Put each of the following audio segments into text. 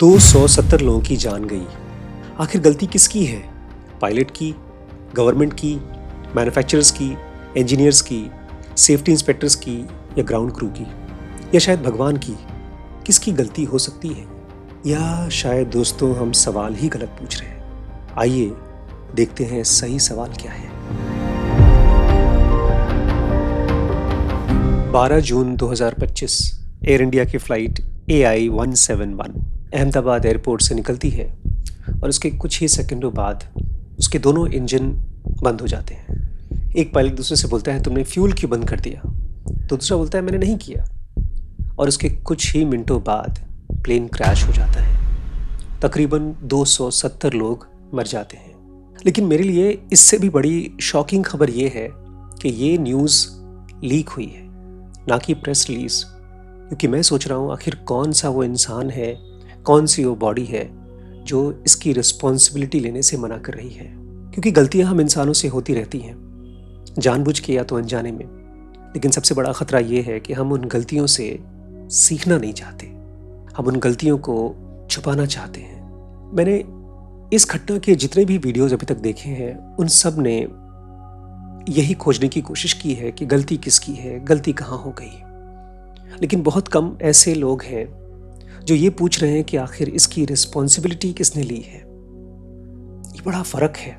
270 लोगों की जान गई। आखिर गलती किसकी है? पायलट की, गवर्नमेंट की, मैन्युफैक्चरर्स की, इंजीनियर्स की, सेफ्टी इंस्पेक्टर्स की या ग्राउंड क्रू की, या शायद भगवान की? किसकी गलती हो सकती है? या शायद दोस्तों हम सवाल ही गलत पूछ रहे हैं। आइए देखते हैं सही सवाल क्या है। 12 जून 2025 एयर इंडिया की फ़्लाइट AI 171 अहमदाबाद एयरपोर्ट से निकलती है और उसके कुछ ही सेकंडों बाद उसके दोनों इंजन बंद हो जाते हैं। एक पायलट दूसरे से बोलता है, तुमने फ्यूल क्यों बंद कर दिया? तो दूसरा बोलता है, मैंने नहीं किया। और उसके कुछ ही मिनटों बाद प्लेन क्रैश हो जाता है। तकरीबन 270 लोग मर जाते हैं। लेकिन मेरे लिए इससे भी बड़ी शॉकिंग खबर ये है कि ये न्यूज़ लीक हुई है, ना कि प्रेस रिलीज़। क्योंकि मैं सोच रहा हूँ आखिर कौन सा वो इंसान है, कौन सी वो बॉडी है जो इसकी रिस्पॉन्सिबिलिटी लेने से मना कर रही है। क्योंकि गलतियाँ हम इंसानों से होती रहती हैं, जानबूझ के या तो अनजाने में। लेकिन सबसे बड़ा ख़तरा ये है कि हम उन गलतियों से सीखना नहीं चाहते, हम उन गलतियों को छुपाना चाहते हैं। मैंने इस घटना के जितने भी वीडियोज़ अभी तक देखे हैं, उन सब ने यही खोजने की कोशिश की है कि गलती किसकी है, गलती कहाँ हो गई। लेकिन बहुत कम ऐसे लोग हैं जो ये पूछ रहे हैं कि आखिर इसकी रिस्पॉन्सिबिलिटी किसने ली है। ये बड़ा फ़र्क है,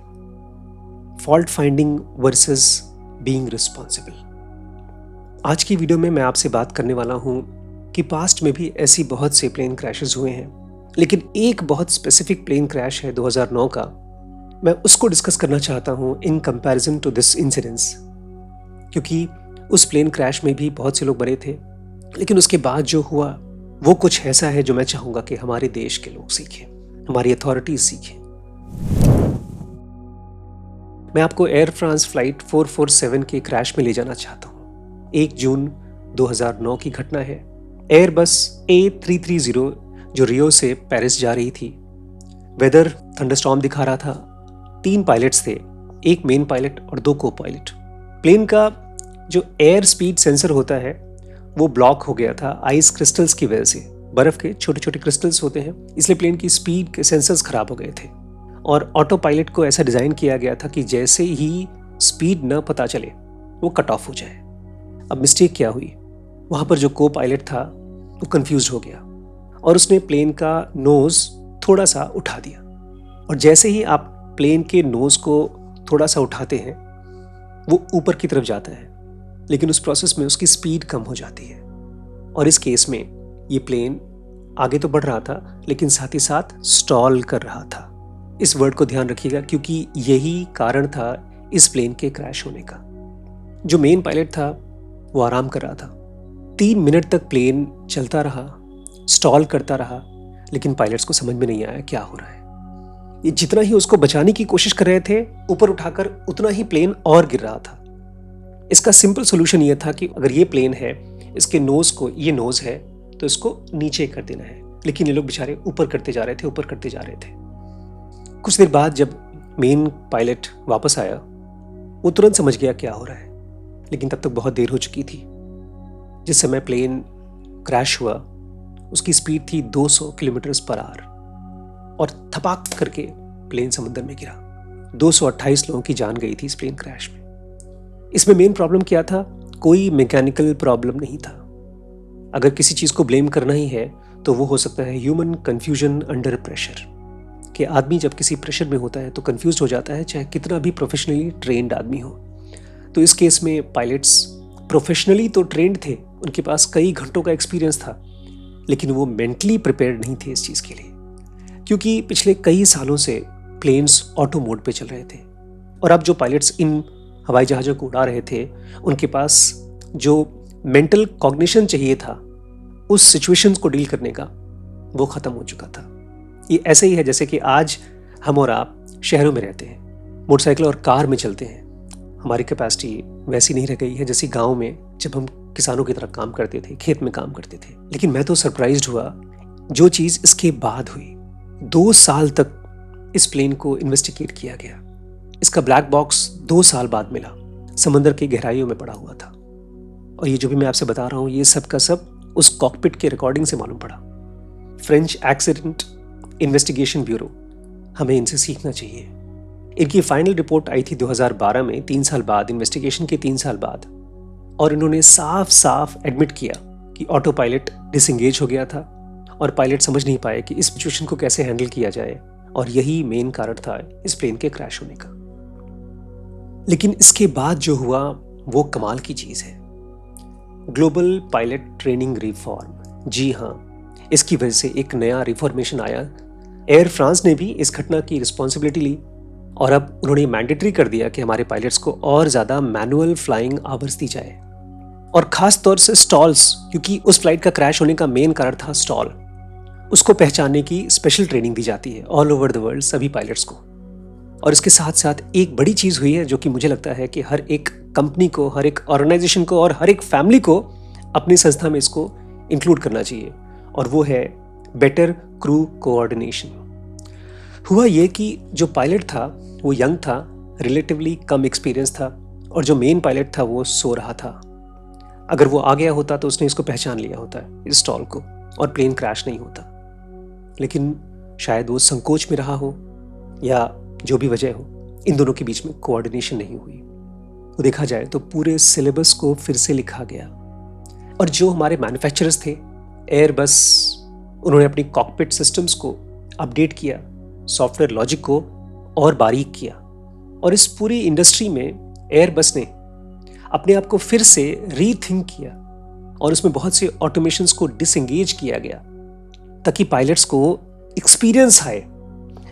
fault finding versus being responsible. आज की वीडियो में मैं आपसे बात करने वाला हूँ कि पास्ट में भी ऐसी बहुत से प्लेन क्रैशेस हुए हैं, लेकिन एक बहुत स्पेसिफिक प्लेन क्रैश है 2009 का। मैं उसको डिस्कस करना चाहता हूँ in comparison to this incidence, क्योंकि उस प्लेन क्रैश में भी बहुत से लोग मरे थे, लेकिन उसके बाद जो हुआ वो कुछ ऐसा है जो मैं चाहूँगा कि हमारे देश के लोग सीखें, हमारी अथॉरिटीज सीखें। मैं आपको एयर फ्रांस फ्लाइट 447 के क्रैश में ले जाना चाहता हूँ। 1 जून 2009 की घटना है। एयरबस A330 जो रियो से पेरिस जा रही थी। वेदर थंडरस्टॉर्म दिखा रहा था। 3 पायलट्स थे, एक मेन पायलट और 2 को पायलट। प्लेन का जो एयर स्पीड सेंसर होता है वो ब्लॉक हो गया था आइस क्रिस्टल्स की वजह से। बर्फ के छोटे छोटे क्रिस्टल्स होते हैं, इसलिए प्लेन की स्पीड के सेंसर्स खराब हो गए थे। और ऑटो पायलट को ऐसा डिज़ाइन किया गया था कि जैसे ही स्पीड न पता चले वो कट ऑफ हो जाए। अब मिस्टेक क्या हुई, वहाँ पर जो को पायलट था वो कंफ्यूज हो गया और उसने प्लेन का नोज़ थोड़ा सा उठा दिया। और जैसे ही आप प्लेन के नोज़ को थोड़ा सा उठाते हैं वो ऊपर की तरफ जाता है, लेकिन उस प्रोसेस में उसकी स्पीड कम हो जाती है। और इस केस में ये प्लेन आगे तो बढ़ रहा था, लेकिन साथ ही साथ स्टॉल कर रहा था। इस वर्ड को ध्यान रखिएगा, क्योंकि यही कारण था इस प्लेन के क्रैश होने का। जो मेन पायलट था वो आराम कर रहा था। 3 मिनट तक प्लेन चलता रहा, स्टॉल करता रहा, लेकिन पायलट्स को समझ में नहीं आया क्या हो रहा है। ये जितना ही उसको बचाने की कोशिश कर रहे थे, ऊपर उठाकर उतना ही प्लेन और गिर रहा था। इसका सिंपल सोल्यूशन ये था कि अगर ये प्लेन है, इसके नोज़ को, ये नोज़ है तो इसको नीचे कर देना है। लेकिन ये लोग बेचारे ऊपर करते जा रहे थे, ऊपर करते जा रहे थे। कुछ देर बाद जब मेन पायलट वापस आया वो तुरंत समझ गया क्या हो रहा है, लेकिन तब तक बहुत देर हो चुकी थी। जिस समय प्लेन क्रैश हुआ उसकी स्पीड थी 200 किलोमीटर पर आवर और थपाक करके प्लेन समुद्र में गिरा। 228 लोगों की जान गई थी इस प्लेन क्रैश में। इसमें मेन प्रॉब्लम क्या था? कोई मैकेनिकल प्रॉब्लम नहीं था। अगर किसी चीज़ को ब्लेम करना ही है तो वो हो सकता है ह्यूमन कंफ्यूजन अंडर प्रेशर, कि आदमी जब किसी प्रेशर में होता है तो कंफ्यूज हो जाता है, चाहे कितना भी प्रोफेशनली ट्रेंड आदमी हो। तो इस केस में पायलट्स प्रोफेशनली तो ट्रेंड थे, उनके पास कई घंटों का एक्सपीरियंस था, लेकिन वो मेंटली प्रिपेयर्ड नहीं थे इस चीज़ के लिए, क्योंकि पिछले कई सालों से प्लेन्स ऑटो मोड पे चल रहे थे। और अब जो पायलट्स इन हवाई जहाज़ों को उड़ा रहे थे, उनके पास जो मेंटल कॉग्निशन चाहिए था उस सिचुएशंस को डील करने का, वो ख़त्म हो चुका था। ये ऐसे ही है जैसे कि आज हम और आप शहरों में रहते हैं, मोटरसाइकिल और कार में चलते हैं। हमारी कैपेसिटी वैसी नहीं रह गई है जैसी गांव में जब हम किसानों की तरह काम करते थे, खेत में काम करते थे। लेकिन मैं तो सरप्राइज्ड हुआ जो चीज़ इसके बाद हुई। 2 साल तक इस प्लेन को इन्वेस्टिगेट किया गया। इसका ब्लैक बॉक्स 2 साल बाद मिला, समंदर की गहराइयों में पड़ा हुआ था। और ये जो भी मैं आपसे बता रहा हूँ ये सब का सब उस कॉकपिट के रिकॉर्डिंग से मालूम पड़ा। फ्रेंच एक्सीडेंट इन्वेस्टिगेशन ब्यूरो, हमें इनसे सीखना चाहिए। इनकी फाइनल रिपोर्ट आई थी 2012 में, 3 साल बाद, इन्वेस्टिगेशन के 3 साल बाद, और इन्होंने साफ साफ एडमिट किया कि ऑटो पायलट डिसएंगेज हो गया था और पायलट समझ नहीं पाए कि इस सिचुएशन को कैसे हैंडल किया जाए, और यही मेन कारण था इस प्लेन के क्रैश होने का। लेकिन इसके बाद जो हुआ वो कमाल की चीज़ है, ग्लोबल पायलट ट्रेनिंग रिफॉर्म। जी हाँ, इसकी वजह से एक नया रिफॉर्मेशन आया। एयर फ्रांस ने भी इस घटना की रिस्पॉन्सिबिलिटी ली और अब उन्होंने मैंडेटरी कर दिया कि हमारे पायलट्स को और ज़्यादा मैनुअल फ्लाइंग आवर्स दी जाए, और ख़ास तौर से स्टॉल्स, क्योंकि उस फ्लाइट का क्रैश होने का मेन कारण था स्टॉल, उसको पहचानने की स्पेशल ट्रेनिंग दी जाती है ऑल ओवर द वर्ल्ड सभी पायलट्स को। और इसके साथ साथ एक बड़ी चीज़ हुई है जो कि मुझे लगता है कि हर एक कंपनी को, हर एक ऑर्गेनाइजेशन को और हर एक फैमिली को अपनी संस्था में इसको इंक्लूड करना चाहिए, और वो है बेटर क्रू कोऑर्डिनेशन। हुआ ये कि जो पायलट था वो यंग था, रिलेटिवली कम एक्सपीरियंस था, और जो मेन पायलट था वो सो रहा था। अगर वो आ गया होता तो उसने इसको पहचान लिया होता इस स्टॉल को, और प्लेन क्रैश नहीं होता। लेकिन शायद वो संकोच में रहा हो या जो भी वजह हो, इन दोनों के बीच में कोऑर्डिनेशन नहीं हुई। तो देखा जाए तो पूरे सिलेबस को फिर से लिखा गया, और जो हमारे मैन्युफैक्चरर्स थे एयरबस, उन्होंने अपनी कॉकपिट सिस्टम्स को अपडेट किया, सॉफ्टवेयर लॉजिक को और बारीक किया, और इस पूरी इंडस्ट्री में एयरबस ने अपने आप को फिर से रीथिंक किया, और उसमें बहुत से ऑटोमेशंस को डिसएंगेज किया गया ताकि पायलट्स को एक्सपीरियंस आए।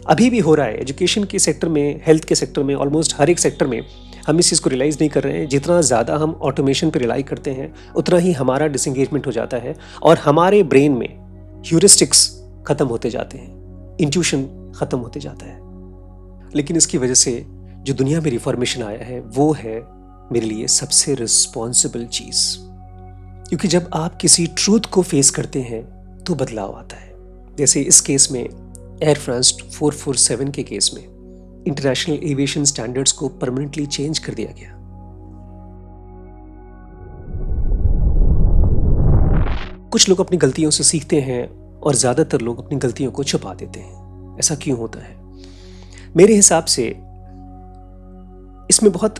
अभी भी हो रहा है एजुकेशन के सेक्टर में, हेल्थ के सेक्टर में, ऑलमोस्ट हर एक सेक्टर में हम इस चीज़ को रियलाइज़ नहीं कर रहे हैं। जितना ज़्यादा हम ऑटोमेशन पर रिलाई करते हैं उतना ही हमारा डिसएंगेजमेंट हो जाता है, और हमारे ब्रेन में ह्यूरिस्टिक्स ख़त्म होते जाते हैं, इंट्यूशन ख़त्म होते जाता है। लेकिन इसकी वजह से जो दुनिया में रिफॉर्मेशन आया है वो है मेरे लिए सबसे रिस्पॉन्सिबल चीज़, क्योंकि जब आप किसी ट्रूथ को फेस करते हैं तो बदलाव आता है। जैसे इस केस में, एयर फ्रांस 447 के केस में, इंटरनेशनल एविएशन स्टैंडर्ड्स को परमानेंटली चेंज कर दिया गया। कुछ लोग अपनी गलतियों से सीखते हैं और ज़्यादातर लोग अपनी गलतियों को छुपा देते हैं। ऐसा क्यों होता है? मेरे हिसाब से इसमें बहुत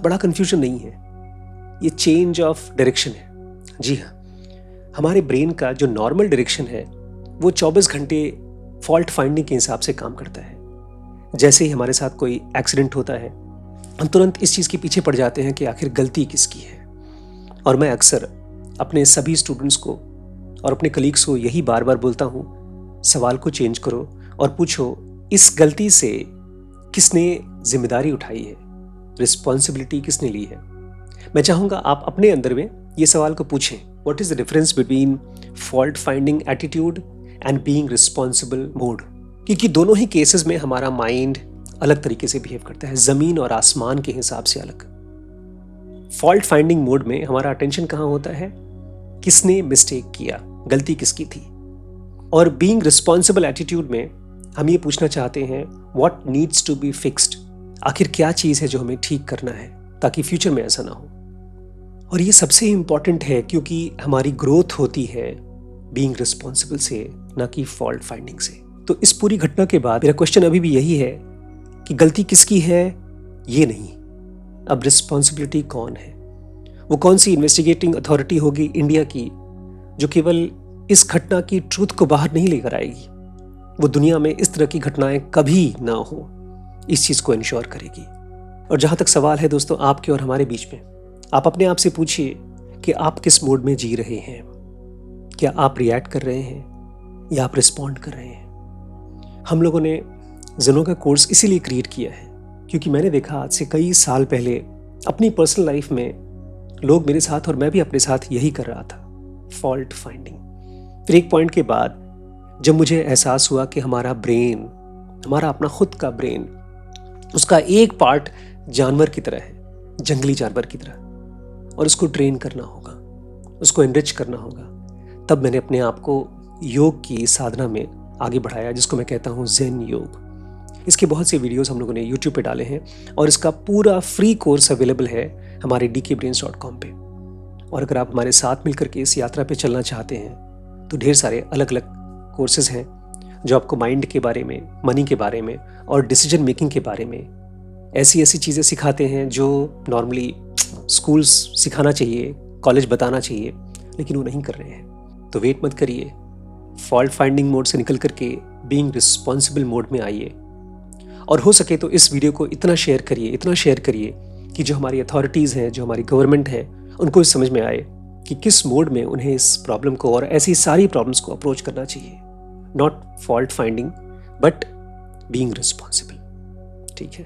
बड़ा कंफ्यूजन नहीं है, ये चेंज ऑफ डायरेक्शन है। जी हाँ, हमारे ब्रेन का जो नॉर्मल डायरेक्शन है वो 24 घंटे फॉल्ट फाइंडिंग के हिसाब से काम करता है। जैसे ही हमारे साथ कोई एक्सीडेंट होता है हम तुरंत इस चीज़ के पीछे पड़ जाते हैं कि आखिर गलती किसकी है। और मैं अक्सर अपने सभी स्टूडेंट्स को और अपने कलीग्स को यही बार बार बोलता हूँ, सवाल को चेंज करो और पूछो, इस गलती से किसने जिम्मेदारी उठाई है, रिस्पॉन्सिबिलिटी किसने ली है। मैं चाहूँगा आप अपने अंदर में ये सवाल को पूछें, what is the difference between fault finding attitude and being responsible mode. क्योंकि दोनों ही केसेस में हमारा माइंड अलग तरीके से बिहेव करता है, ज़मीन और आसमान के हिसाब से अलग। फॉल्ट फाइंडिंग मोड में हमारा अटेंशन कहाँ होता है, किसने मिस्टेक किया, गलती किसकी थी। और बीइंग रिस्पॉन्सिबल एटीट्यूड में हम ये पूछना चाहते हैं, what needs to be fixed, आखिर क्या चीज़ है जो हमें ठीक करना है ताकि फ्यूचर में ऐसा ना हो। और ये सबसे इम्पॉर्टेंट है क्योंकि हमारी ग्रोथ होती है बीइंग रिस्पॉन्सिबल से, ना कि फॉल्ट फाइंडिंग से। तो इस पूरी घटना के बाद मेरा क्वेश्चन अभी भी यही है कि गलती किसकी है ये नहीं, अब रिस्पॉन्सिबिलिटी कौन है। वो कौन सी इन्वेस्टिगेटिंग अथॉरिटी होगी इंडिया की जो केवल इस घटना की ट्रूथ को बाहर नहीं लेकर आएगी, वो दुनिया में इस तरह की घटनाएं कभी ना हो इस चीज़ को इंश्योर करेगी। और जहाँ तक सवाल है दोस्तों आपके और हमारे बीच में, आप अपने आप से पूछिए कि आप किस मोड में जी रहे हैं। क्या आप रिएक्ट कर रहे हैं या आप रिस्पॉन्ड कर रहे हैं। हम लोगों ने ज़ेनो का कोर्स इसीलिए क्रिएट किया है क्योंकि मैंने देखा आज से कई साल पहले अपनी पर्सनल लाइफ में लोग मेरे साथ और मैं भी अपने साथ यही कर रहा था, फॉल्ट फाइंडिंग। फिर एक पॉइंट के बाद जब मुझे एहसास हुआ कि हमारा ब्रेन, हमारा अपना खुद का ब्रेन, उसका एक पार्ट जानवर की तरह है, जंगली जानवर की तरह, और उसको ट्रेन करना होगा, उसको एनरिच करना होगा। तब मैंने अपने आप को योग की साधना में आगे बढ़ाया, जिसको मैं कहता हूँ ज़ेन योग। इसके बहुत से वीडियोस हम लोगों ने यूट्यूब पे डाले हैं और इसका पूरा फ्री कोर्स अवेलेबल है हमारे dkbrains.com पे। और अगर आप हमारे साथ मिलकर के इस यात्रा पे चलना चाहते हैं तो ढेर सारे अलग अलग कोर्सेज हैं जो आपको माइंड के बारे में, मनी के बारे में और डिसीजन मेकिंग के बारे में ऐसी ऐसी चीज़ें सिखाते हैं जो नॉर्मली स्कूल्स सिखाना चाहिए, कॉलेज बताना चाहिए, लेकिन वो नहीं कर रहे हैं। तो वेट मत करिए, फॉल्ट फाइंडिंग मोड से निकल करके बीइंग रिस्पॉन्सिबल मोड में आइए। और हो सके तो इस वीडियो को इतना शेयर करिए कि जो हमारी अथॉरिटीज़ हैं, जो हमारी गवर्नमेंट है, उनको इस समझ में आए कि किस मोड में उन्हें इस प्रॉब्लम को और ऐसी सारी प्रॉब्लम्स को अप्रोच करना चाहिए। Not fault finding but being responsible. ठीक है।